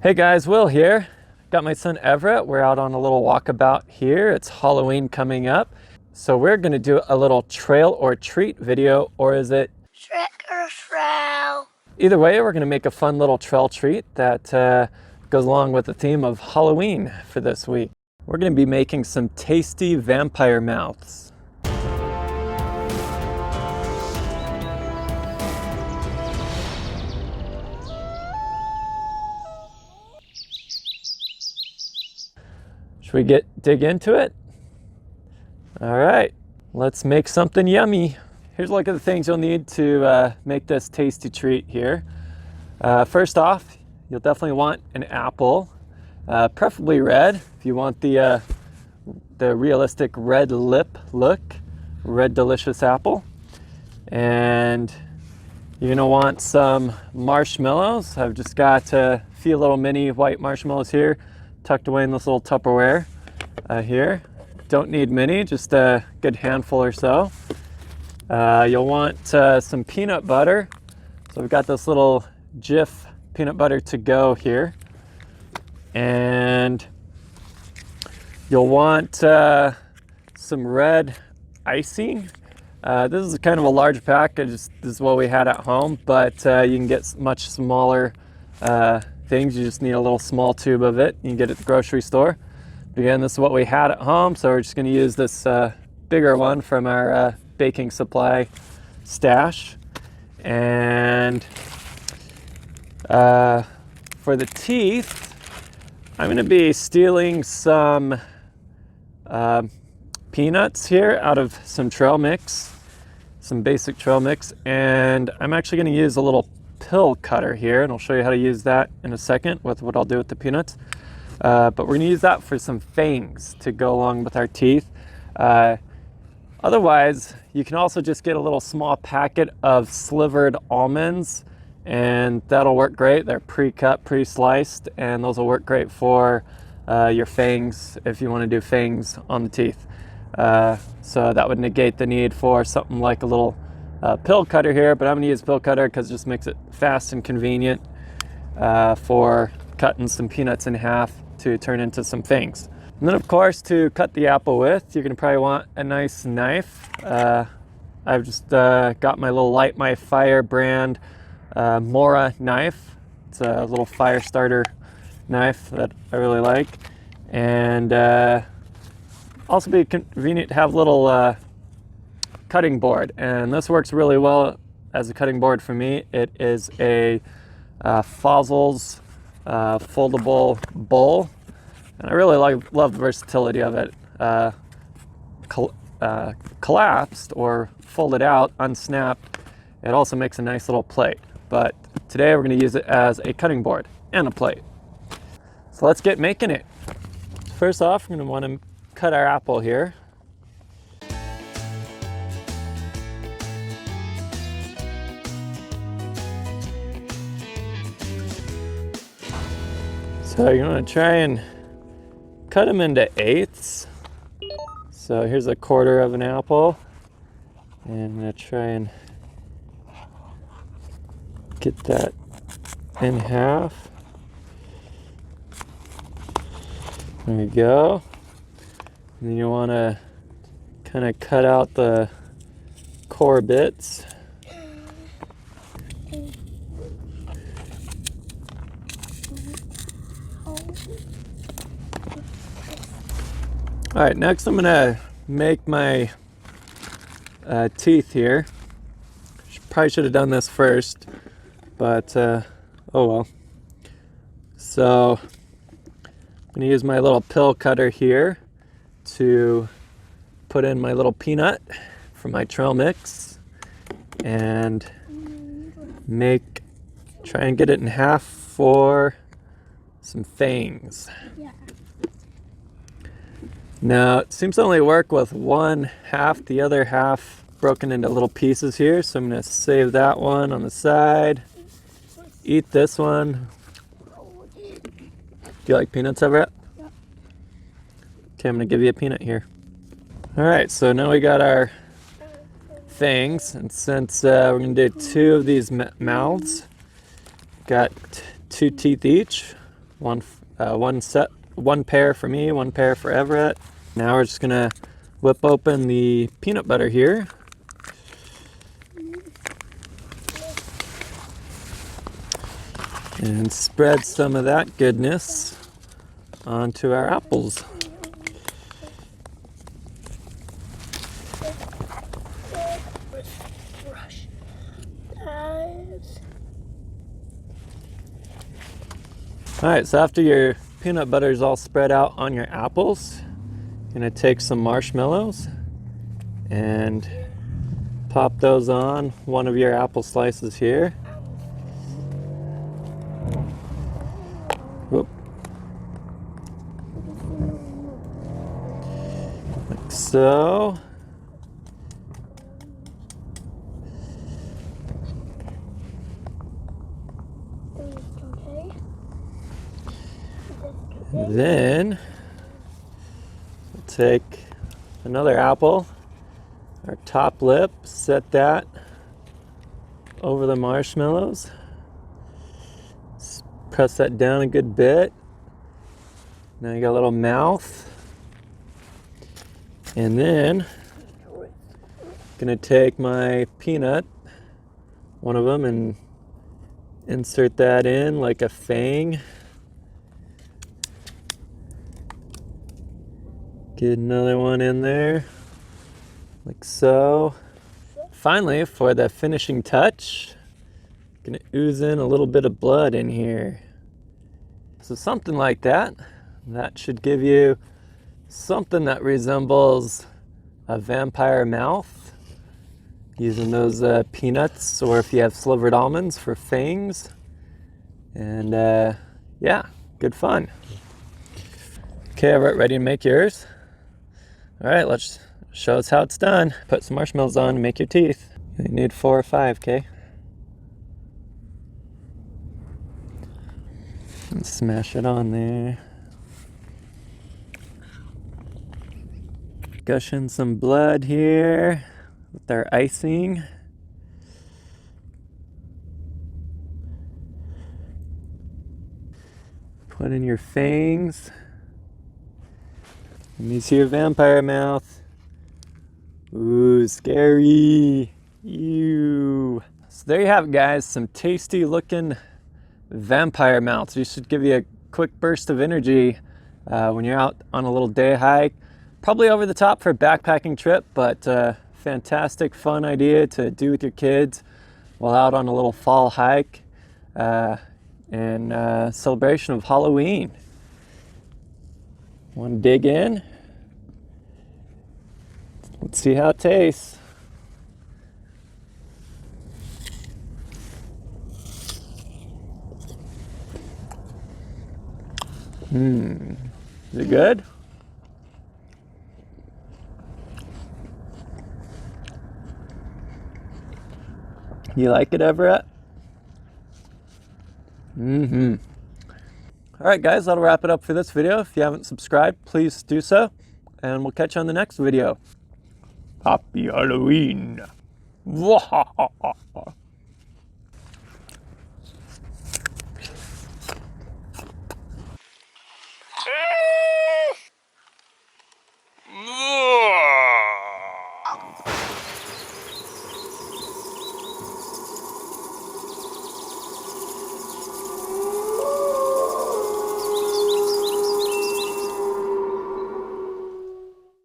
Hey guys, Will here. Got my son Everett. We're out on a little walkabout here. It's Halloween coming up. So we're gonna do a little trail or treat video, or is it? Trick or trail. Either way, we're gonna make a fun little trail treat that goes along with the theme of Halloween for this week. We're gonna be making some tasty vampire mouths. Should we dig into it? All right, let's make something yummy. Here's a look at the things you'll need to make this tasty treat here. First off, you'll definitely want an apple, preferably red if you want the realistic red lip look, red delicious apple. And you're gonna want some marshmallows. I've just got a few little mini white marshmallows here, tucked away in this little Tupperware here. Don't need many, just a good handful or so. You'll want some peanut butter. So we've got this little Jif peanut butter to go here. And you'll want some red icing. This is kind of a large pack. This is what we had at home, but you can get much smaller things. You just need a little small tube of it. You can get it at the grocery store. Again, this is what we had at home, so we're just going to use this bigger one from our baking supply stash. And for the teeth, I'm going to be stealing some peanuts here out of some trail mix, some basic trail mix, and I'm actually going to use a little pill cutter here, and I'll show you how to use that in a second with what I'll do with the peanuts. But we're going to use that for some fangs to go along with our teeth. Otherwise, you can also just get a little small packet of slivered almonds, and that'll work great. They're pre-cut, pre-sliced, and those will work great for your fangs if you want to do fangs on the teeth. So that would negate the need for something like a little pill cutter here, but I'm going to use pill cutter because it just makes it fast and convenient for cutting some peanuts in half to turn into some fangs. And then of course, to cut the apple with, you're going to probably want a nice knife. I've just got my little Light My Fire brand Mora knife. It's a little fire starter knife that I really like. And also be convenient to have a little cutting board. And this works really well as a cutting board for me. It is a Fossil's foldable bowl, and I really love the versatility of it. Collapsed or folded out, unsnapped, it also makes a nice little plate. But today we're going to use it as a cutting board and a plate. So let's get making it. First off, we're going to want to cut our apple here. So you're going to try and cut them into eighths. So here's a quarter of an apple. And I'm going to try and get that in half. There we go. And then you want to kind of cut out the core bits. All right, next I'm gonna make my teeth here. Probably should have done this first, but oh well. So I'm gonna use my little pill cutter here to put in my little peanut from my trail mix and try and get it in half for some fangs. Yeah. Now, it seems to only work with one half, the other half broken into little pieces here. So I'm going to save that one on the side. Eat this one. Do you like peanuts, Everett? Yeah. Okay, I'm going to give you a peanut here. All right, so now we got our fangs. And since we're going to do two of these mouths, got two teeth each. One pair for me, one pair for Everett. Now we're just gonna whip open the peanut butter here. And spread some of that goodness onto our apples. All right, so after your peanut butter is all spread out on your apples, you're gonna take some marshmallows and pop those on one of your apple slices here. Whoop. Like so. Then we'll take another apple, our top lip, set that over the marshmallows. Press that down a good bit. Now you got a little mouth. And then I'm gonna take my peanut, one of them, and insert that in like a fang. Get another one in there, like so. Finally, for the finishing touch, I'm gonna ooze in a little bit of blood in here. So something like that. That should give you something that resembles a vampire mouth, using those peanuts, or if you have slivered almonds, for fangs. And yeah, good fun. Okay, Everett, ready to make yours? All right, let's show us how it's done. Put some marshmallows on and make your teeth. You need 4 or 5, okay? And smash it on there. Gushing some blood here with our icing. Put in your fangs. And you see your vampire mouth. Ooh, scary. Ew. So there you have it, guys. Some tasty looking vampire mouths. These should give you a quick burst of energy when you're out on a little day hike. Probably over the top for a backpacking trip, but fantastic fun idea to do with your kids while out on a little fall hike in celebration of Halloween. Want to dig in? Let's see how it tastes. Is it good? You like it, Everett? All right, guys, that'll wrap it up for this video. If you haven't subscribed, please do so, and we'll catch you on the next video. Happy Halloween!